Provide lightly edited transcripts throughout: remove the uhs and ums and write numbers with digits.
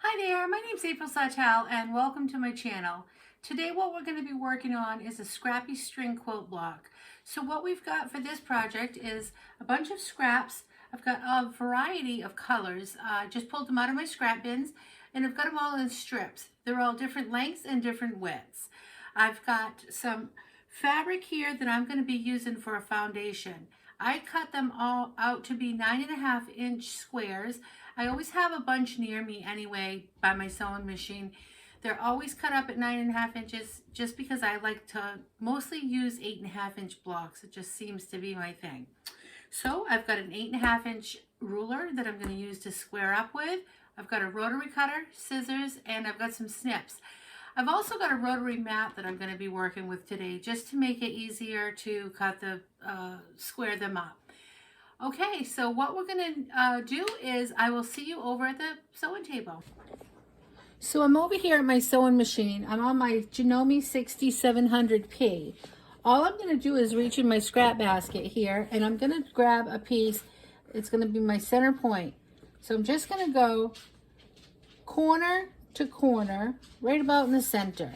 Hi there, my name's April Sawtelle and welcome to my channel. Today what we're going to be working on is a Scrappy string quilt block. So what we've got for this project is a bunch of scraps. I've got a variety of colors. I just pulled them out of my scrap bins and I've got them all in strips. They're all different lengths and different widths. I've got some fabric here that I'm going to be using for a foundation. I cut them all out to be 9.5-inch squares. I always have a bunch near me anyway by my sewing machine. They're always cut up at 9.5 inches just because I like to mostly use 8.5-inch blocks. It just seems to be my thing. So I've got an 8.5-inch ruler that I'm going to use to square up with. I've got a rotary cutter, scissors, and I've got some snips. I've also got a rotary mat that I'm going to be working with today just to make it easier to cut the square them up. Okay, so what we're going to do is I will see you over at the sewing table. So I'm over here at my sewing machine. I'm on my Janome 6700P. All I'm going to do is reach in my scrap basket here and I'm going to grab a piece. It's going to be my center point. So I'm just going to go corner to corner, right about in the center.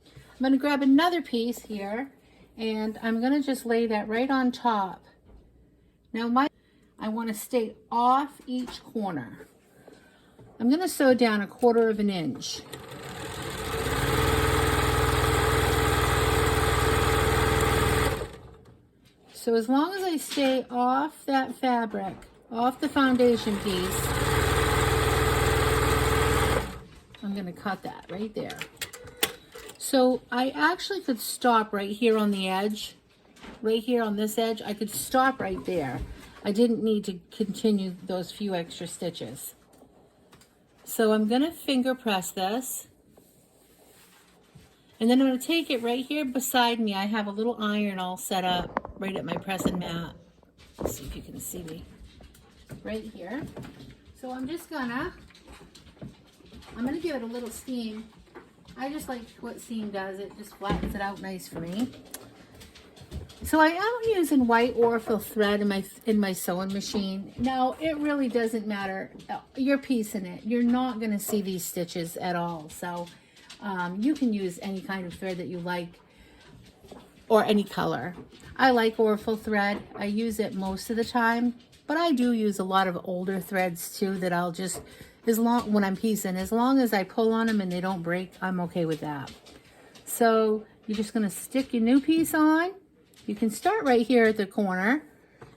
I'm going to grab another piece here and I'm going to just lay that right on top. Now I want to stay off each corner. I'm going to sew down 1/4 of an inch. So as long as I stay off that fabric, off the foundation piece, I'm going to cut that right there. So I actually could stop right here on the edge, right here on this edge. I could stop right there. I didn't need to continue those few extra stitches. So I'm going to finger press this. And then I'm going to take it right here beside me. I have a little iron all set up right at my pressing mat. Let's see if you can see me. Right here. So I'm going to give it a little steam. I just like what steam does. It just flattens it out nice for me. So I am using white Orfil thread in my sewing machine. Now, it really doesn't matter. You're piecing it. You're not going to see these stitches at all. So you can use any kind of thread that you like or any color. I like Orfil thread. I use it most of the time, but I do use a lot of older threads too that I'll just, when I'm piecing, as long as I pull on them and they don't break, I'm okay with that. So you're just going to stick your new piece on. You can start right here at the corner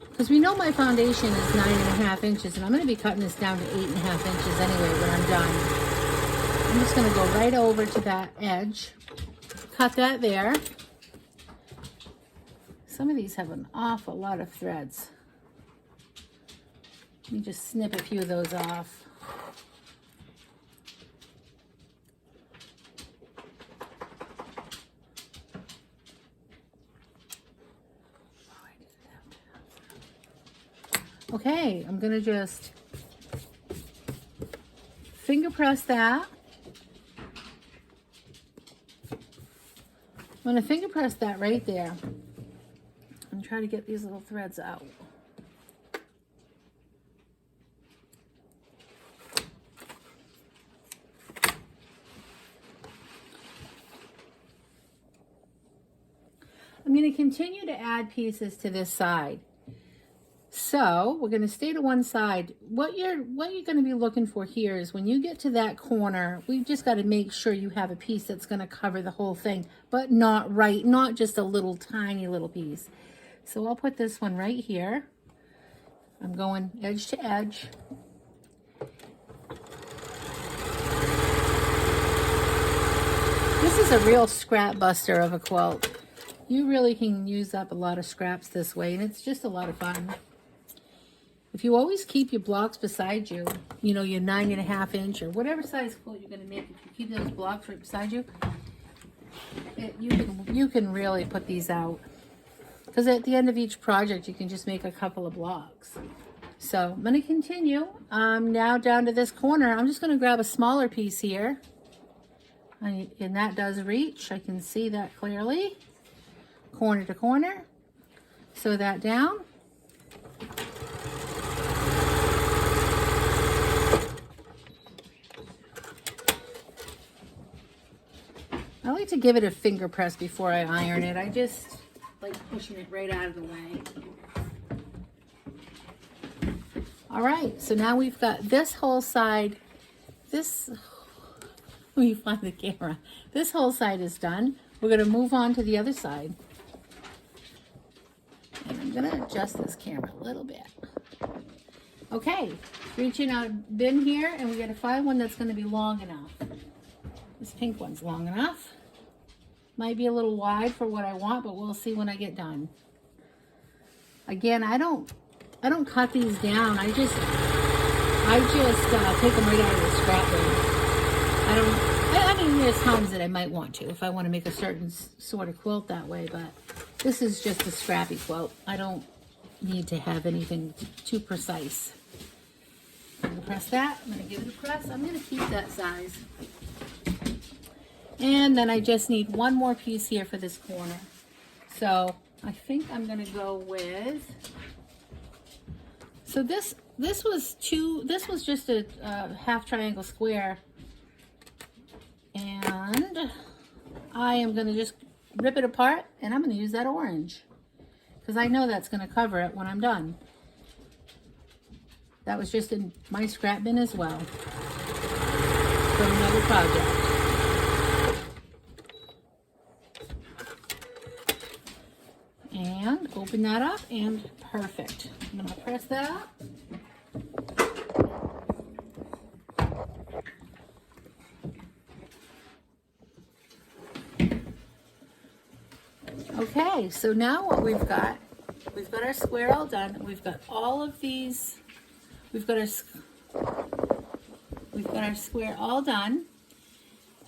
because we know my foundation is 9.5 inches and I'm going to be cutting this down to 8.5 inches anyway when I'm done. I'm just going to go right over to that edge, cut that there. Some of these have an awful lot of threads. Let me just snip a few of those off. Okay, I'm going to just finger press that. I'm going to finger press that right there and try to get these little threads out. I'm going to continue to add pieces to this side. So we're going to stay to one side. What you're going to be looking for here is when you get to that corner, we've just got to make sure you have a piece that's going to cover the whole thing, but not just a little tiny little piece. So I'll put this one right here. I'm going edge to edge. This is a real scrap buster of a quilt. You really can use up a lot of scraps this way, and it's just a lot of fun. If you always keep your blocks beside you, you know, your 9.5 inch or whatever size quilt you're going to make, if you keep those blocks right beside you, you can really put these out. Because at the end of each project, you can just make a couple of blocks. So I'm going to continue. Now down to this corner, I'm just going to grab a smaller piece here. And that does reach. I can see that clearly. Corner to corner. Sew that down. like to give it a finger press before I iron it. I just like pushing it right out of the way. All right, so now we've got this whole side. Let me find the camera. This whole side is done. We're going to move on to the other side. And I'm going to adjust this camera a little bit. Okay, reaching out a bin here, and we got to find one that's going to be long enough. This pink one's long enough. Might be a little wide for what I want, but we'll see when I get done. Again, I don't cut these down. I just take them right out of the scrap bin. I mean, there's times that I might want to if I want to make a certain sort of quilt that way, but this is just a scrappy quilt. I don't need to have anything too precise. I'm going to press that. I'm going to give it a press. I'm going to keep that size. And then I just need one more piece here for this corner. So I think I'm going to go with, so this was just a half triangle square. And I am going to just rip it apart, and I'm going to use that orange because I know that's going to cover it when I'm done. That was just in my scrap bin as well from another project. And open that up, and perfect. I'm going to press that up. Okay, so now what we've got our square all done. We've got all of these, we've got our square all done.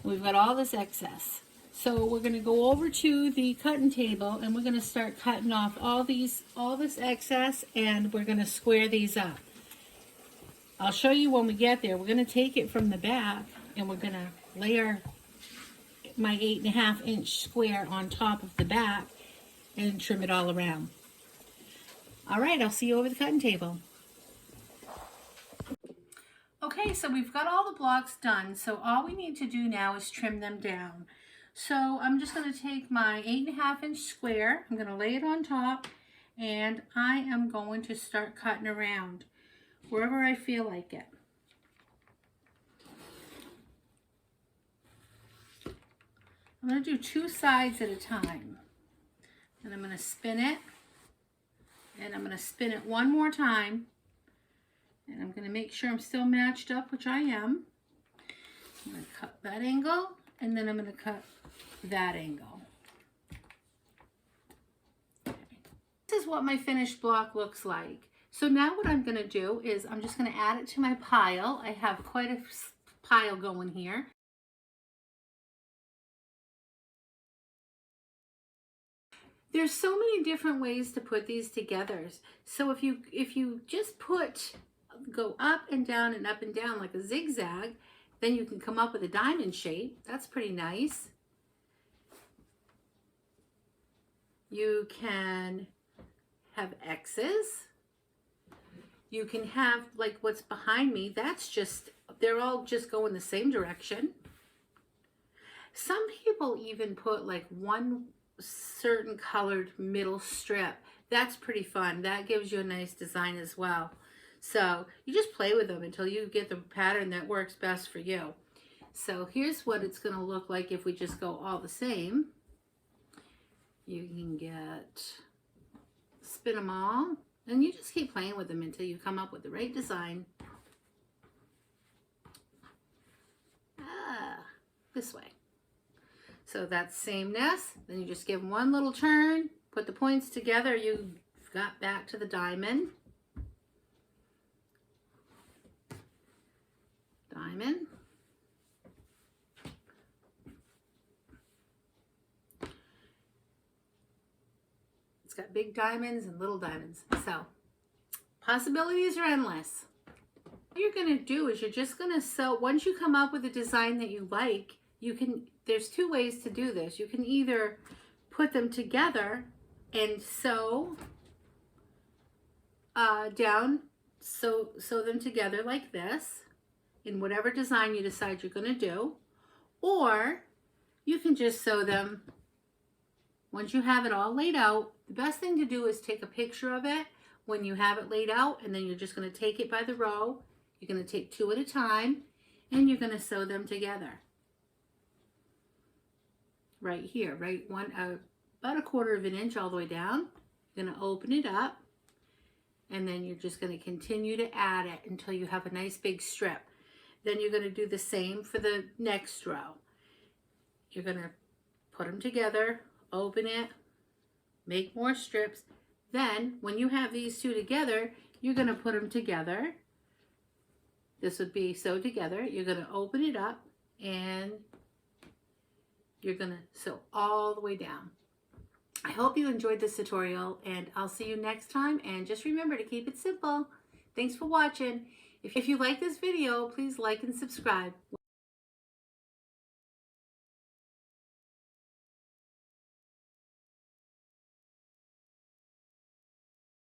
We've got all this excess. So we're going to go over to the cutting table, and we're going to start cutting off all this excess, and we're going to square these up. I'll show you when we get there. We're going to take it from the back, and we're going to layer my 8.5 inch square on top of the back and trim it all around. All right, I'll see you over the cutting table. Okay, so we've got all the blocks done, so all we need to do now is trim them down. So I'm just going to take my 8.5 inch square, I'm going to lay it on top, and I am going to start cutting around wherever I feel like it. I'm going to do 2 sides at a time, and I'm going to spin it, and I'm going to spin it one more time, and I'm going to make sure I'm still matched up, which I am. I'm going to cut that angle, and then I'm going to cut that angle. Okay. This is what my finished block looks like. So now what I'm going to do is I'm just going to add it to my pile. I have quite a pile going here. There's so many different ways to put these together. So if you just go up and down like a zigzag, then you can come up with a diamond shape. That's pretty nice. You can have X's. You can have like what's behind me. They're all just going the same direction. Some people even put like one certain colored middle strip. That's pretty fun. That gives you a nice design as well. So you just play with them until you get the pattern that works best for you. So here's what it's going to look like if we just go all the same. You can spin them all, and you just keep playing with them until you come up with the right design. This way. So that's sameness. Then you just give them one little turn, put the points together, you've got back to the diamond. Diamond. It's got big diamonds and little diamonds. So possibilities are endless. What you're going to do is you're just going to sew. Once you come up with a design that you like, there's 2 ways to do this. You can either put them together and sew down, sew them together like this in whatever design you decide you're going to do, or you can just sew them. Once you have it all laid out, the best thing to do is take a picture of it when you have it laid out, and then you're just going to take it by the row. You're going to take 2 at a time, and you're going to sew them together. Right here, right about a 1/4 of an inch all the way down. You're going to open it up, and then you're just going to continue to add it until you have a nice big strip. Then you're going to do the same for the next row. You're going to put them together, open it, make more strips. Then when you have these 2 together, you're going to put them together. This would be sewed together. You're going to open it up, and you're going to sew all the way down. I hope you enjoyed this tutorial, and I'll see you next time. And just remember to keep it simple. Thanks for watching. If you like this video, please like and subscribe.